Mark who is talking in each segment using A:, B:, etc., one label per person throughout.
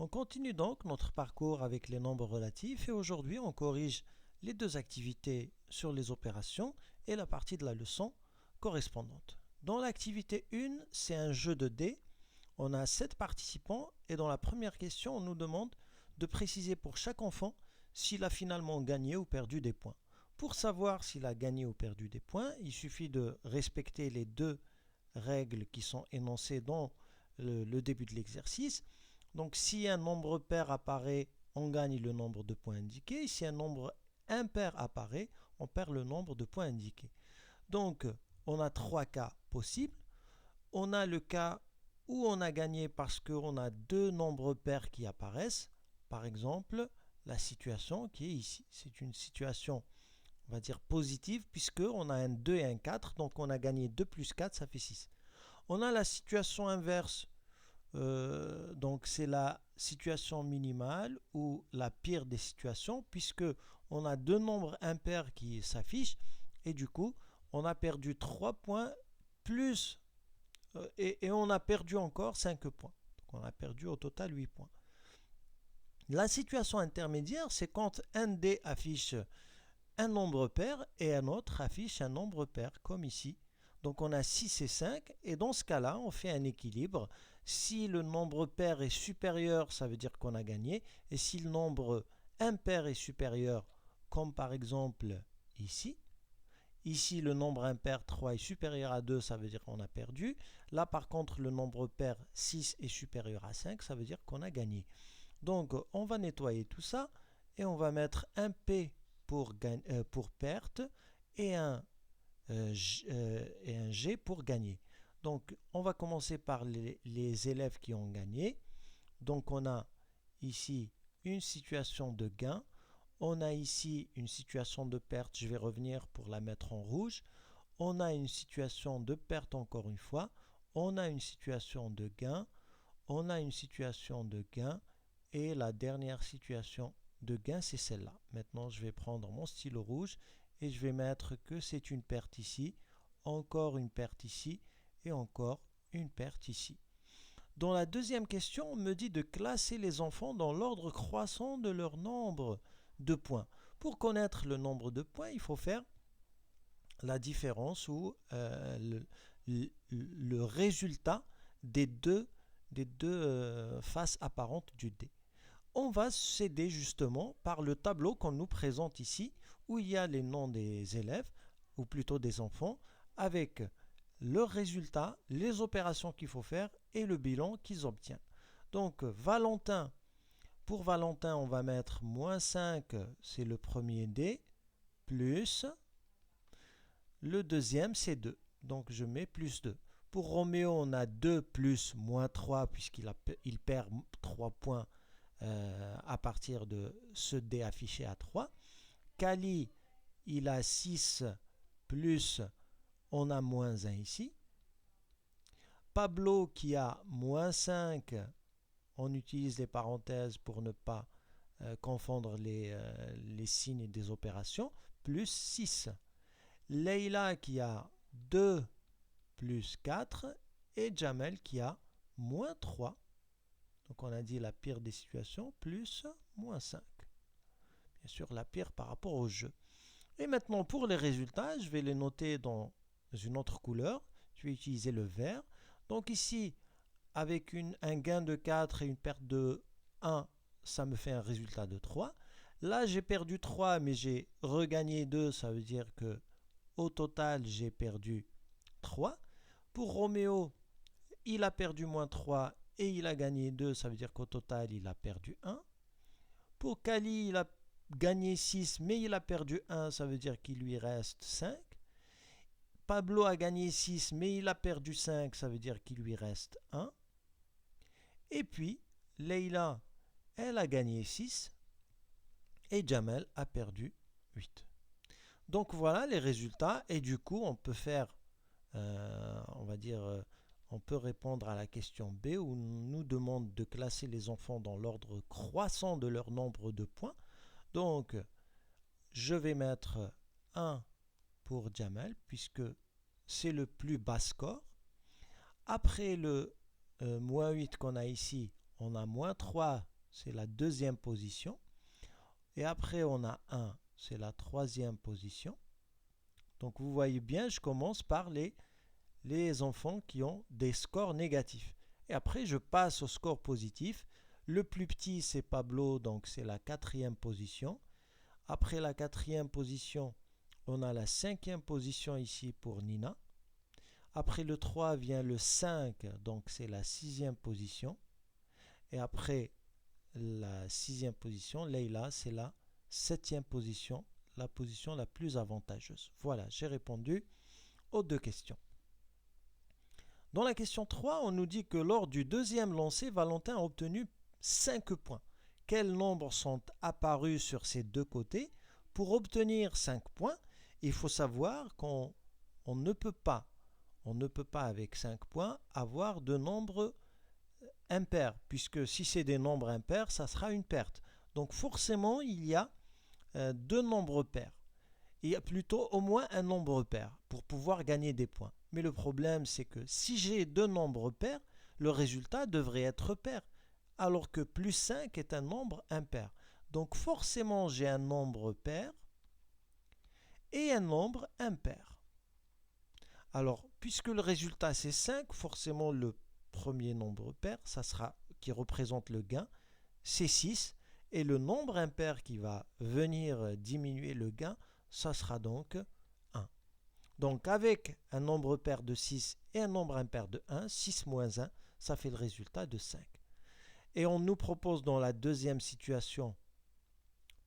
A: On continue donc notre parcours avec les nombres relatifs et aujourd'hui on corrige les deux activités sur les opérations et la partie de la leçon correspondante. Dans l'activité 1, c'est un jeu de dés. On a 7 participants et dans la première question, on nous demande de préciser pour chaque enfant s'il a finalement gagné ou perdu des points. Pour savoir s'il a gagné ou perdu des points, il suffit de respecter les deux règles qui sont énoncées dans le début de l'exercice. Donc si un nombre pair apparaît, on gagne le nombre de points indiqués. Si un nombre impair apparaît, on perd le nombre de points indiqués. Donc on a trois cas possibles. On a le cas où on a gagné parce qu'on a deux nombres pairs qui apparaissent. Par exemple, la situation qui est ici. C'est une situation, on va dire, positive puisqu'on a un 2 et un 4. Donc on a gagné 2 plus 4, ça fait 6. On a la situation inverse. Donc c'est la situation minimale ou la pire des situations puisque on a deux nombres impairs qui s'affichent et du coup on a perdu 3 points plus et on a perdu encore 5 points. Donc on a perdu au total 8 points. La situation intermédiaire, c'est quand un dé affiche un nombre pair et un autre affiche un nombre pair, comme ici. Donc on a 6 et 5, et dans ce cas-là, on fait un équilibre. Si le nombre pair est supérieur, ça veut dire qu'on a gagné, et si le nombre impair est supérieur, comme par exemple ici, ici le nombre impair 3 est supérieur à 2, ça veut dire qu'on a perdu. Là par contre, le nombre pair 6 est supérieur à 5, ça veut dire qu'on a gagné. Donc on va nettoyer tout ça, et on va mettre un P pour perte et et un G pour gagner. Donc on va commencer par les élèves qui ont gagné. Donc on a ici une situation de gain. On a ici une situation de perte. Je vais revenir pour la mettre en rouge. On a une situation de perte encore une fois. On a une situation de gain. On a une situation de gain. Et la dernière situation de gain, c'est celle-là. Maintenant, je vais prendre mon stylo rouge et je vais mettre que c'est une perte ici, encore une perte ici et encore une perte ici. Dans la deuxième question, on me dit de classer les enfants dans l'ordre croissant de leur nombre de points. Pour connaître le nombre de points, il faut faire la différence ou le résultat des deux faces apparentes du dé. On va s'aider justement par le tableau qu'on nous présente ici, où il y a les noms des élèves, ou plutôt des enfants, avec leurs résultats, les opérations qu'il faut faire et le bilan qu'ils obtiennent. Donc Valentin, pour Valentin, on va mettre moins 5, c'est le premier dé, plus le deuxième, c'est 2. Donc je mets plus 2. Pour Roméo, on a 2 plus moins 3, puisqu'il perd 3 points à partir de ce dé affiché à 3. Kali, il a 6 plus, on a moins 1 ici. Pablo qui a moins 5, on utilise les parenthèses pour ne pas confondre les signes des opérations, plus 6. Leïla qui a 2 plus 4 et Jamel qui a moins 3. Donc on a dit la pire des situations, plus moins 5. Bien sûr, la pire par rapport au jeu. Et maintenant, pour les résultats, je vais les noter dans une autre couleur. Je vais utiliser le vert. Donc ici, avec un gain de 4 et une perte de 1, ça me fait un résultat de 3. Là, j'ai perdu 3, mais j'ai regagné 2. Ça veut dire que au total, j'ai perdu 3. Pour Roméo, il a perdu moins 3 et il a gagné 2. Ça veut dire qu'au total, il a perdu 1. Pour Kali, il a gagné 6, mais il a perdu 1. Ça veut dire qu'il lui reste 5. Pablo a gagné 6, mais il a perdu 5. Ça veut dire qu'il lui reste 1. Et puis, Leïla, elle a gagné 6 et Jamel a perdu 8. Donc voilà les résultats et du coup on peut faire, on va dire, on peut répondre à la question B où on nous demande de classer les enfants dans l'ordre croissant de leur nombre de points. Donc je vais mettre 1 pour Jamel puisque c'est le plus bas score. Après le moins 8 qu'on a ici, on a moins 3, c'est la deuxième position. Et après, on a 1, c'est la troisième position. Donc, vous voyez bien, je commence par les enfants qui ont des scores négatifs. Et après, je passe au score positif. Le plus petit, c'est Pablo, donc c'est la quatrième position. Après la quatrième position, on a la cinquième position ici pour Nina. Après le 3 vient le 5, donc c'est la sixième position. Et après la sixième position, Leila, c'est la septième position, la position la plus avantageuse. Voilà, j'ai répondu aux deux questions. Dans la question 3, on nous dit que lors du deuxième lancer, Valentin a obtenu 5 points. Quels nombres sont apparus sur ces deux côtés? Pour obtenir 5 points, il faut savoir qu'on ne peut pas avec 5 points avoir de nombres impairs, puisque si c'est des nombres impairs, ça sera une perte. Donc forcément, il y a deux nombres pairs. Il y a plutôt au moins un nombre pair pour pouvoir gagner des points. Mais le problème, c'est que si j'ai deux nombres pairs, le résultat devrait être pair, alors que plus 5 est un nombre impair. Donc forcément, j'ai un nombre pair et un nombre impair. Alors, puisque le résultat c'est 5, forcément le premier nombre pair, ça sera, qui représente le gain, c'est 6. Et le nombre impair qui va venir diminuer le gain, ça sera donc 1. Donc avec un nombre pair de 6 et un nombre impair de 1, 6 moins 1, ça fait le résultat de 5. Et on nous propose dans la deuxième situation,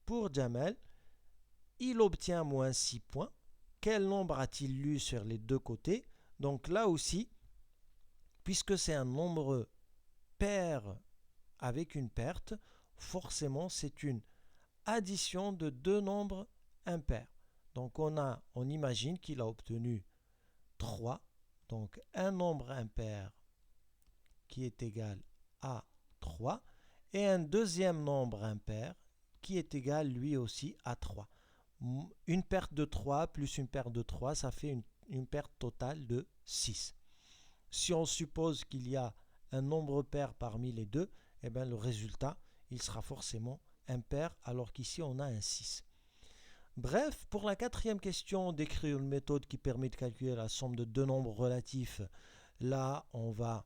A: pour Jamel, il obtient moins 6 points. Quel nombre a-t-il lu sur les deux côtés? Donc là aussi, puisque c'est un nombre pair avec une perte, forcément c'est une addition de deux nombres impairs. Donc on imagine qu'il a obtenu 3, donc un nombre impair qui est égal à 3 et un deuxième nombre impair qui est égal lui aussi à 3. Une perte de 3 plus une perte de 3, ça fait une perte totale de 6. Si on suppose qu'il y a un nombre pair parmi les deux, eh bien le résultat, il sera forcément impair, alors qu'ici on a un 6. Bref, pour la quatrième question, d'écrire une méthode qui permet de calculer la somme de deux nombres relatifs, là on va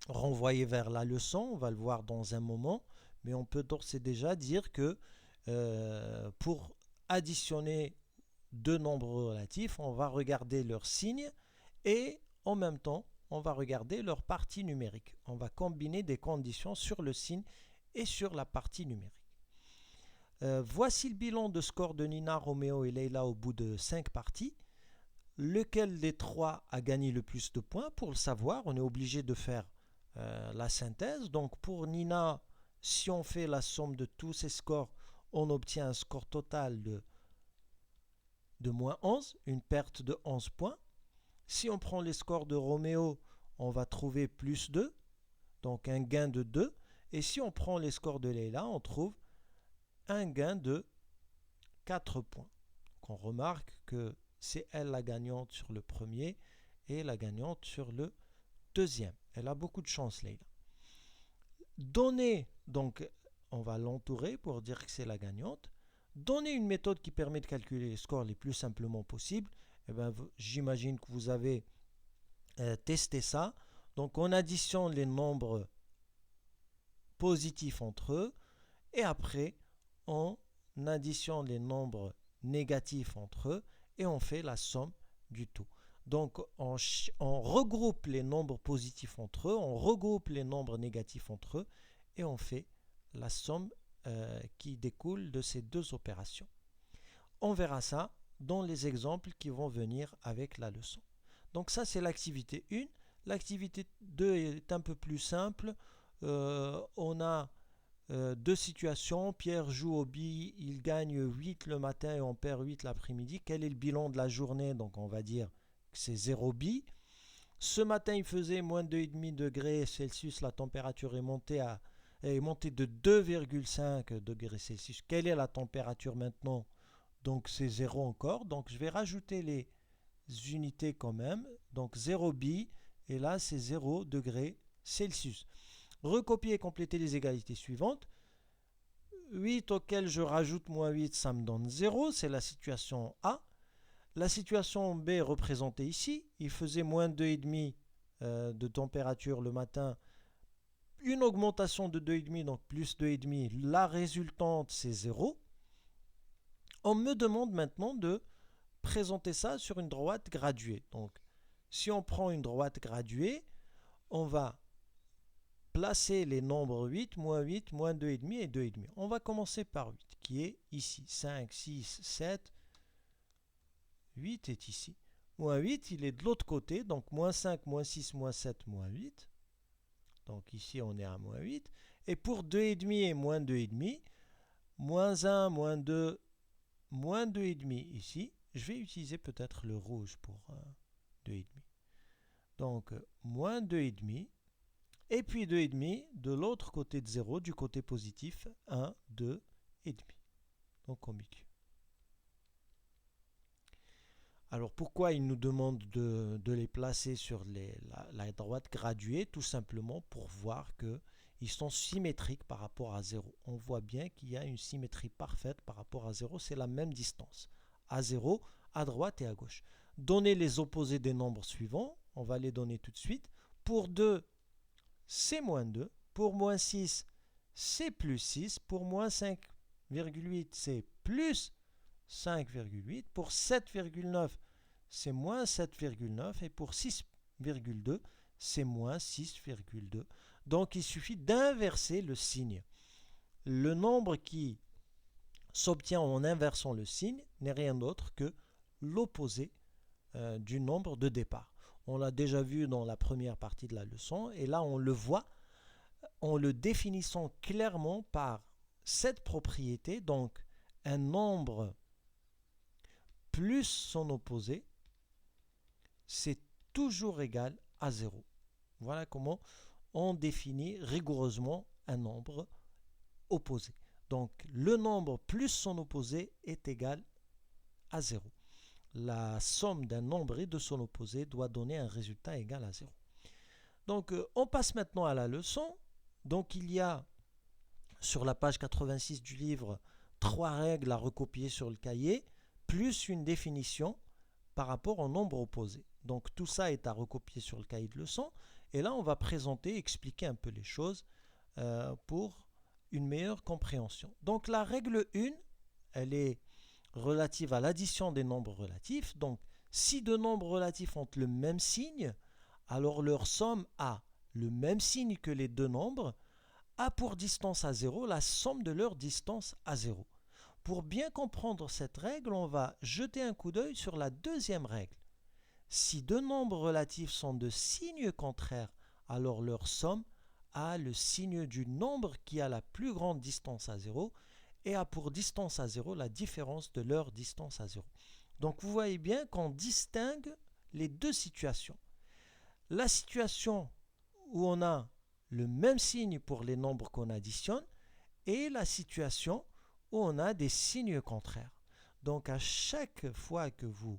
A: renvoyer vers la leçon, on va le voir dans un moment, mais on peut d'ores et déjà dire que pour additionner deux nombres relatifs, on va regarder leur signe et en même temps, on va regarder leur partie numérique. On va combiner des conditions sur le signe et sur la partie numérique. Voici le bilan de score de Nina, Roméo et Leila au bout de 5 parties. Lequel des trois a gagné le plus de points? Pour le savoir, on est obligé de faire la synthèse. Donc pour Nina, si on fait la somme de tous ses scores, on obtient un score total de moins 11, une perte de 11 points. Si on prend les scores de Roméo, on va trouver plus 2, donc un gain de 2. Et si on prend les scores de Leila, on trouve un gain de 4 points. Donc on remarque que c'est elle la gagnante sur le premier et la gagnante sur le deuxième. Elle a beaucoup de chance, Leila. Donner, donc on va l'entourer pour dire que c'est la gagnante. Donner une méthode qui permet de calculer les scores les plus simplement possible. Eh bien, j'imagine que vous avez testé ça. Donc on additionne les nombres positifs entre eux et après on additionne les nombres négatifs entre eux et on fait la somme du tout. Donc on regroupe les nombres positifs entre eux, on regroupe les nombres négatifs entre eux et on fait la somme qui découle de ces deux opérations. On verra ça dans les exemples qui vont venir avec la leçon. Donc ça c'est l'activité 1. L'activité 2 est un peu plus simple. On a deux situations. Pierre joue au billes, il gagne 8 le matin et on perd 8 l'après-midi. Quel est le bilan de la journée? Donc on va dire que c'est 0 billes. Ce matin il faisait moins 2,5 degrés Celsius, la température est montée de 2,5 degrés Celsius. Quelle est la température maintenant? Donc c'est 0 encore. Donc je vais rajouter les unités quand même. Donc 0 billes et là c'est 0 degrés Celsius. recopier et compléter les égalités suivantes. 8 auquel je rajoute moins 8, ça me donne 0, c'est la situation A. La situation B représentée ici, il faisait moins 2,5 de température le matin, une augmentation de 2,5, donc plus 2,5, la résultante c'est 0. On me demande maintenant de présenter ça sur une droite graduée. Donc, si on prend une droite graduée, on va placer les nombres 8, moins 2,5 et 2,5. On va commencer par 8, qui est ici. 5, 6, 7, 8 est ici. Moins 8, il est de l'autre côté, donc moins 5, moins 6, moins 7, moins 8. Donc ici, on est à moins 8. Et pour 2,5 et moins 2,5, moins 1, moins 2, moins 2,5 ici. Je vais utiliser peut-être le rouge pour 2,5. Donc, moins 2,5. Et puis 2,5 de l'autre côté de 0, du côté positif, 1, 2 et demi. Donc on micule. Alors pourquoi il nous demande de les placer sur la droite graduée? Tout simplement pour voir qu'ils sont symétriques par rapport à 0. On voit bien qu'il y a une symétrie parfaite par rapport à 0, c'est la même distance. À 0, à droite et à gauche. Donner les opposés des nombres suivants, on va les donner tout de suite. Pour 2, c'est moins 2. Pour moins 6, c'est plus 6. Pour moins 5,8, c'est plus 5,8. Pour 7,9, c'est moins 7,9. Et pour 6,2, c'est moins 6,2. Donc, il suffit d'inverser le signe. Le nombre qui s'obtient en inversant le signe n'est rien d'autre que l'opposé du nombre de départ. On l'a déjà vu dans la première partie de la leçon, et là on le voit en le définissant clairement par cette propriété, donc un nombre plus son opposé, c'est toujours égal à 0. Voilà comment on définit rigoureusement un nombre opposé. Donc le nombre plus son opposé est égal à 0. La somme d'un nombre et de son opposé doit donner un résultat égal à 0. Donc on passe maintenant à la leçon. Donc il y a sur la page 86 du livre 3 règles à recopier sur le cahier, plus une définition par rapport au nombre opposé. Donc tout ça est à recopier sur le cahier de leçon. Et là on va présenter, expliquer un peu les choses pour une meilleure compréhension. Donc la règle 1, elle est relative à l'addition des nombres relatifs. Donc, si deux nombres relatifs ont le même signe, alors leur somme a le même signe que les deux nombres, a pour distance à 0 la somme de leur distance à 0. Pour bien comprendre cette règle, on va jeter un coup d'œil sur la deuxième règle. Si deux nombres relatifs sont de signes contraires, alors leur somme a le signe du nombre qui a la plus grande distance à 0, et a pour distance à 0 la différence de leur distance à 0. Donc vous voyez bien qu'on distingue les deux situations. La situation où on a le même signe pour les nombres qu'on additionne et la situation où on a des signes contraires. Donc à chaque fois que vous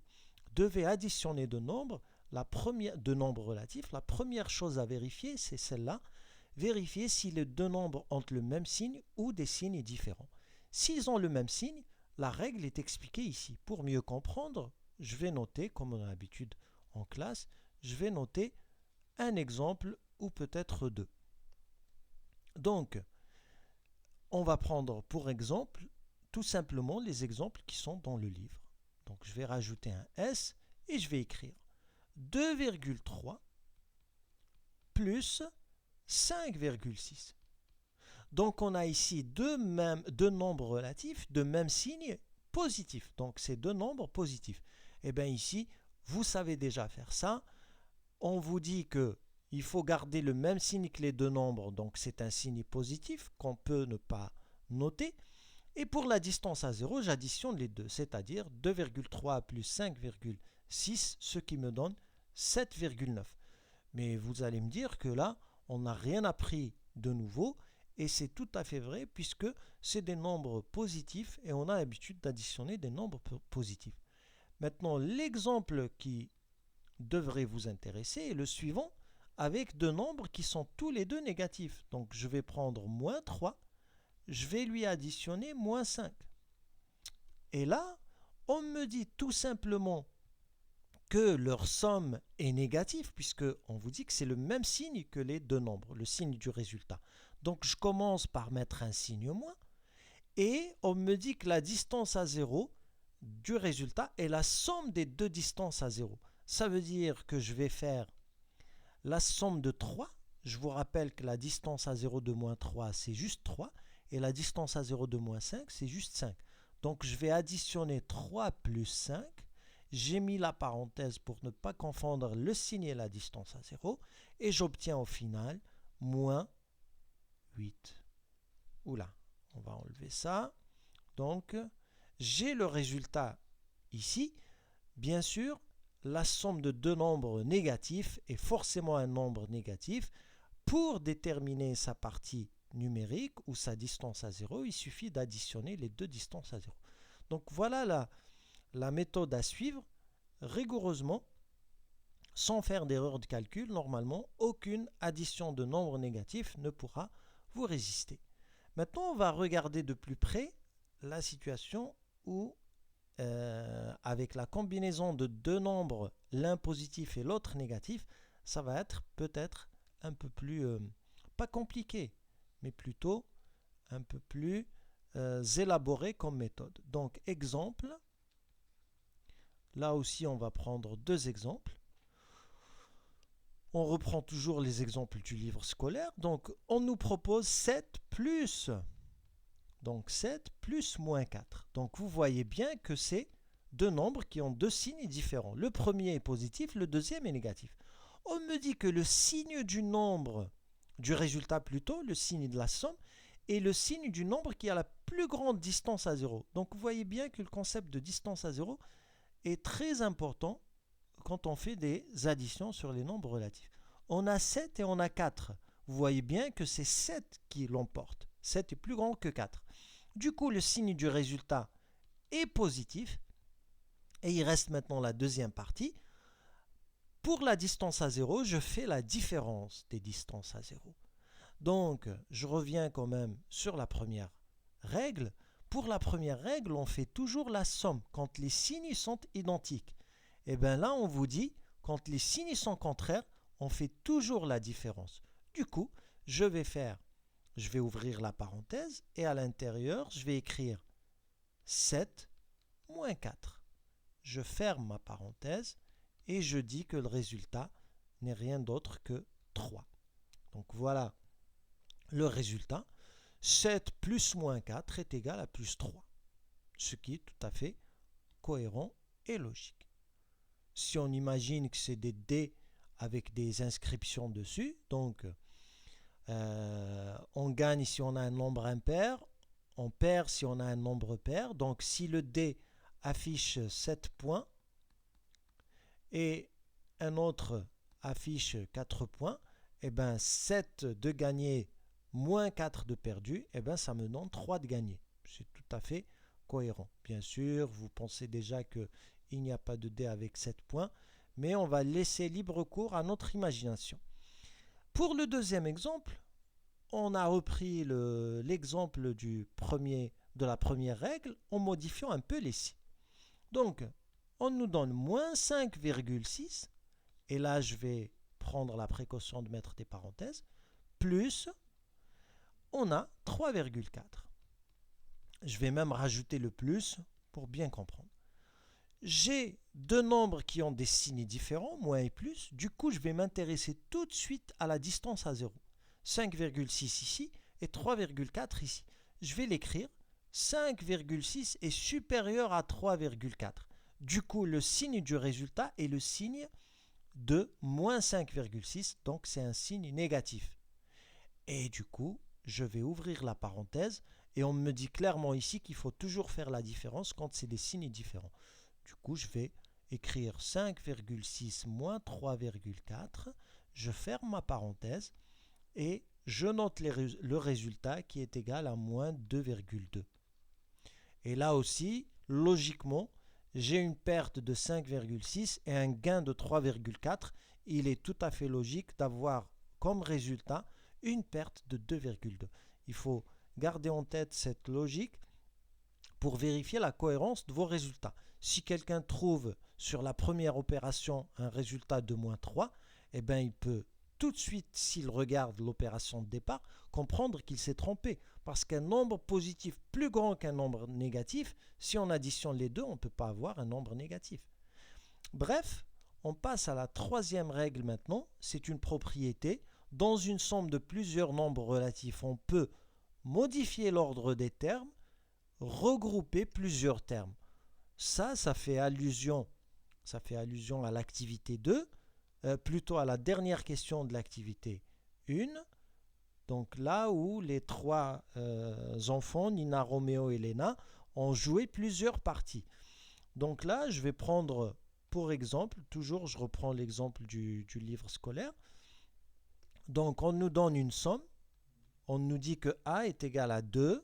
A: devez additionner deux nombres relatifs, la première chose à vérifier, c'est celle-là. Vérifier si les deux nombres ont le même signe ou des signes différents. S'ils ont le même signe, la règle est expliquée ici. Pour mieux comprendre, je vais noter, comme on a l'habitude en classe, je vais noter un exemple ou peut-être deux. Donc, on va prendre pour exemple tout simplement les exemples qui sont dans le livre. Donc, je vais rajouter un S et je vais écrire 2,3 plus 5,6. Donc on a ici deux nombres relatifs de même signe positif. Donc c'est deux nombres positifs. Et bien ici, vous savez déjà faire ça. On vous dit qu'il faut garder le même signe que les deux nombres. Donc c'est un signe positif qu'on peut ne pas noter. Et pour la distance à 0, j'additionne les deux. C'est-à-dire 2,3 plus 5,6, ce qui me donne 7,9. Mais vous allez me dire que là, on n'a rien appris de nouveau. Et c'est tout à fait vrai puisque c'est des nombres positifs et on a l'habitude d'additionner des nombres positifs. Maintenant, l'exemple qui devrait vous intéresser est le suivant. avec deux nombres qui sont tous les deux négatifs. Donc je vais prendre moins 3, je vais lui additionner moins 5. Et là, on me dit tout simplement que leur somme est négative, puisqu'on vous dit que c'est le même signe que les deux nombres, le signe du résultat. Donc je commence par mettre un signe moins, et on me dit que la distance à 0 du résultat est la somme des deux distances à 0. Ça veut dire que je vais faire la somme de 3. Je vous rappelle que la distance à 0 de moins 3, c'est juste 3. Et la distance à 0 de moins 5, c'est juste 5. Donc je vais additionner 3 plus 5. J'ai mis la parenthèse pour ne pas confondre le signe et la distance à 0. Et j'obtiens au final moins 8. Oula, on va enlever ça. Donc, j'ai le résultat ici. Bien sûr, la somme de deux nombres négatifs est forcément un nombre négatif. Pour déterminer sa partie numérique ou sa distance à 0, il suffit d'additionner les deux distances à 0. Donc voilà la méthode à suivre rigoureusement, sans faire d'erreur de calcul. Normalement, aucune addition de nombres négatifs ne pourra vous résister. Maintenant, on va regarder de plus près la situation où, avec la combinaison de deux nombres, l'un positif et l'autre négatif, ça va être peut-être un peu plus, pas compliqué, mais plutôt un peu plus élaboré comme méthode. Donc, exemple, là aussi, on va prendre deux exemples. On reprend toujours les exemples du livre scolaire. Donc, on nous propose 7 plus. Donc, 7 plus moins 4. Donc, vous voyez bien que c'est deux nombres qui ont deux signes différents. Le premier est positif, le deuxième est négatif. On me dit que le signe du nombre, du résultat plutôt, le signe de la somme, est le signe du nombre qui a la plus grande distance à 0. Donc, vous voyez bien que le concept de distance à 0 est très important quand on fait des additions sur les nombres relatifs. On a 7 et on a 4. Vous voyez bien que c'est 7 qui l'emporte. 7 est plus grand que 4. Du coup, le signe du résultat est positif. Et il reste maintenant la deuxième partie. Pour la distance à 0, je fais la différence des distances à 0. Donc, je reviens quand même sur la première règle. Pour la première règle, on fait toujours la somme quand les signes sont identiques. Et bien là, on vous dit, quand les signes sont contraires, on fait toujours la différence. Du coup, je vais ouvrir la parenthèse et à l'intérieur, je vais écrire 7 moins 4. Je ferme ma parenthèse et je dis que le résultat n'est rien d'autre que 3. Donc voilà le résultat. 7 plus moins 4 est égal à plus 3, ce qui est tout à fait cohérent et logique. Si on imagine que c'est des dés avec des inscriptions dessus, donc on gagne si on a un nombre impair, on perd si on a un nombre pair. Donc si le dé affiche 7 points et un autre affiche 4 points, et bien 7 de gagné moins 4 de perdu, et bien ça me donne 3 de gagné. C'est tout à fait cohérent. Bien sûr, vous pensez déjà qu'il n'y a pas de dé avec 7 points, mais on va laisser libre cours à notre imagination. Pour le deuxième exemple, on a repris l'exemple de la première règle en modifiant un peu les signes. Donc, on nous donne moins 5,6, et là je vais prendre la précaution de mettre des parenthèses, plus, on a 3,4. Je vais même rajouter le plus pour bien comprendre. J'ai deux nombres qui ont des signes différents, moins et plus. Du coup, je vais m'intéresser tout de suite à la distance à 0. 5,6 ici et 3,4 ici. Je vais l'écrire. 5,6 est supérieur à 3,4. Du coup, le signe du résultat est le signe de moins 5,6, donc c'est un signe négatif. Et du coup, je vais ouvrir la parenthèse et on me dit clairement ici qu'il faut toujours faire la différence quand c'est des signes différents. Du coup, je vais écrire 5,6 moins 3,4. Je ferme ma parenthèse et je note le résultat qui est égal à moins 2,2. Et là aussi, logiquement, j'ai une perte de 5,6 et un gain de 3,4. il est tout à fait logique d'avoir comme résultat une perte de 2,2. Il faut garder en tête cette logique pour vérifier la cohérence de vos résultats. Si quelqu'un trouve sur la première opération un résultat de moins 3, eh bien il peut tout de suite, s'il regarde l'opération de départ, comprendre qu'il s'est trompé. Parce qu'un nombre positif plus grand qu'un nombre négatif, si on additionne les deux, on ne peut pas avoir un nombre négatif. Bref, on passe à la troisième règle maintenant. C'est une propriété. Dans une somme de plusieurs nombres relatifs, on peut modifier l'ordre des termes, regrouper plusieurs termes. Ça fait allusion à l'activité 2, plutôt à la dernière question de l'activité 1. Donc là où les trois enfants, Nina, Roméo et Léna, ont joué plusieurs parties. Donc là, je vais prendre pour exemple, toujours je reprends l'exemple du livre scolaire. Donc on nous donne une somme, on nous dit que A est égal à 2,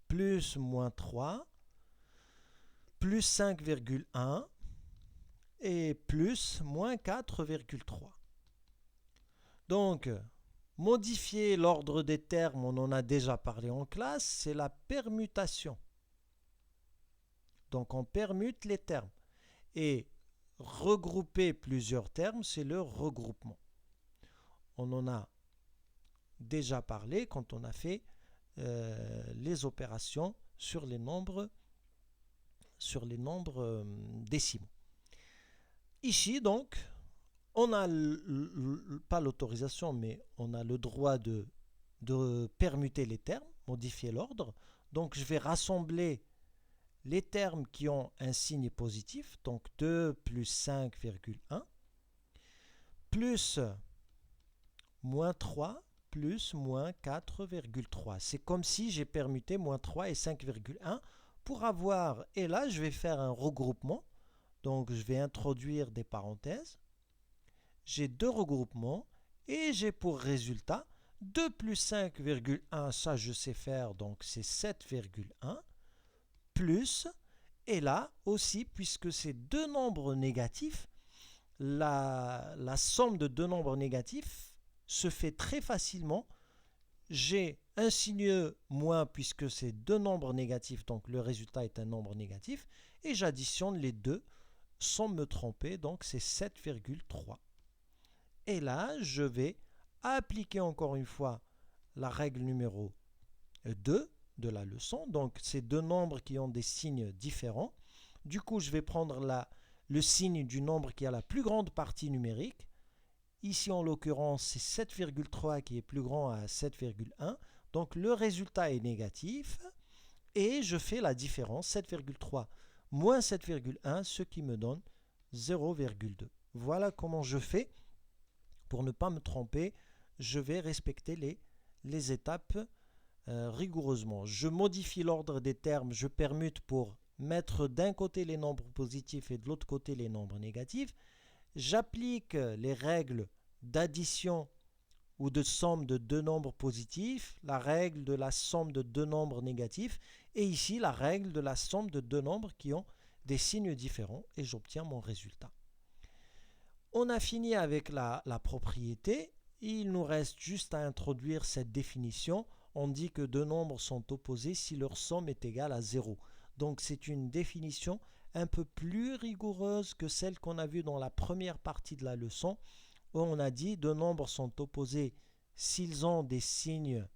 A: plus moins 3, plus 5,1 et plus moins 4,3. Donc, modifier l'ordre des termes, on en a déjà parlé en classe, c'est la permutation. Donc, on permute les termes. Et regrouper plusieurs termes, c'est le regroupement. On en a déjà parlé quand on a fait les opérations sur les nombres décimaux. Ici, donc, on n'a pas l'autorisation, mais on a le droit de permuter les termes, modifier l'ordre. Donc, je vais rassembler les termes qui ont un signe positif, donc 2 plus 5,1, plus moins 3, plus moins 4,3. C'est comme si j'ai permuté moins 3 et 5,1 pour avoir, et là je vais faire un regroupement, donc je vais introduire des parenthèses, j'ai deux regroupements et j'ai pour résultat 2 plus 5,1, ça je sais faire, donc c'est 7,1, plus, et là aussi, puisque c'est deux nombres négatifs, la somme de deux nombres négatifs se fait très facilement. J'ai un signe moins puisque c'est deux nombres négatifs, donc le résultat est un nombre négatif, et j'additionne les deux sans me tromper, donc c'est 7,3. Et là, je vais appliquer encore une fois la règle numéro 2 de la leçon. Donc, c'est deux nombres qui ont des signes différents. Du coup, je vais prendre le signe du nombre qui a la plus grande partie numérique. Ici, en l'occurrence, c'est 7,3 qui est plus grand à 7,1. Donc, le résultat est négatif. Et je fais la différence, 7,3 moins 7,1, ce qui me donne 0,2. Voilà comment je fais. Pour ne pas me tromper, je vais respecter les étapes rigoureusement. Je modifie l'ordre des termes, je permute pour mettre d'un côté les nombres positifs et de l'autre côté les nombres négatifs. J'applique les règles d'addition ou de somme de deux nombres positifs, la règle de la somme de deux nombres négatifs, et ici la règle de la somme de deux nombres qui ont des signes différents, et j'obtiens mon résultat. On a fini avec la propriété. Il nous reste juste à introduire cette définition. On dit que deux nombres sont opposés si leur somme est égale à 0. Donc c'est une définition un peu plus rigoureuse que celle qu'on a vue dans la première partie de la leçon, où on a dit deux nombres sont opposés s'ils ont des signes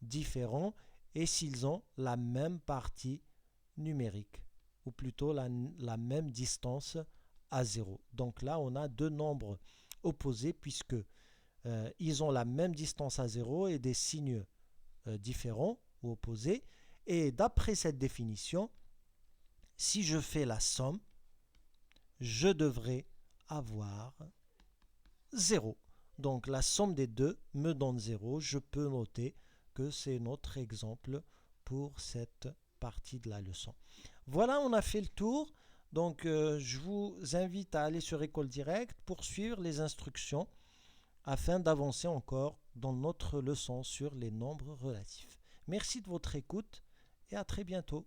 A: différents et s'ils ont la même partie numérique, ou plutôt la même distance à 0. Donc là, on a deux nombres opposés puisque ils ont la même distance à 0 et des signes différents ou opposés. Et d'après cette définition, si je fais la somme, je devrais avoir 0. Donc la somme des deux me donne 0. Je peux noter que c'est notre exemple pour cette partie de la leçon. Voilà, on a fait le tour. Donc je vous invite à aller sur École Directe pour suivre les instructions afin d'avancer encore dans notre leçon sur les nombres relatifs. Merci de votre écoute et à très bientôt.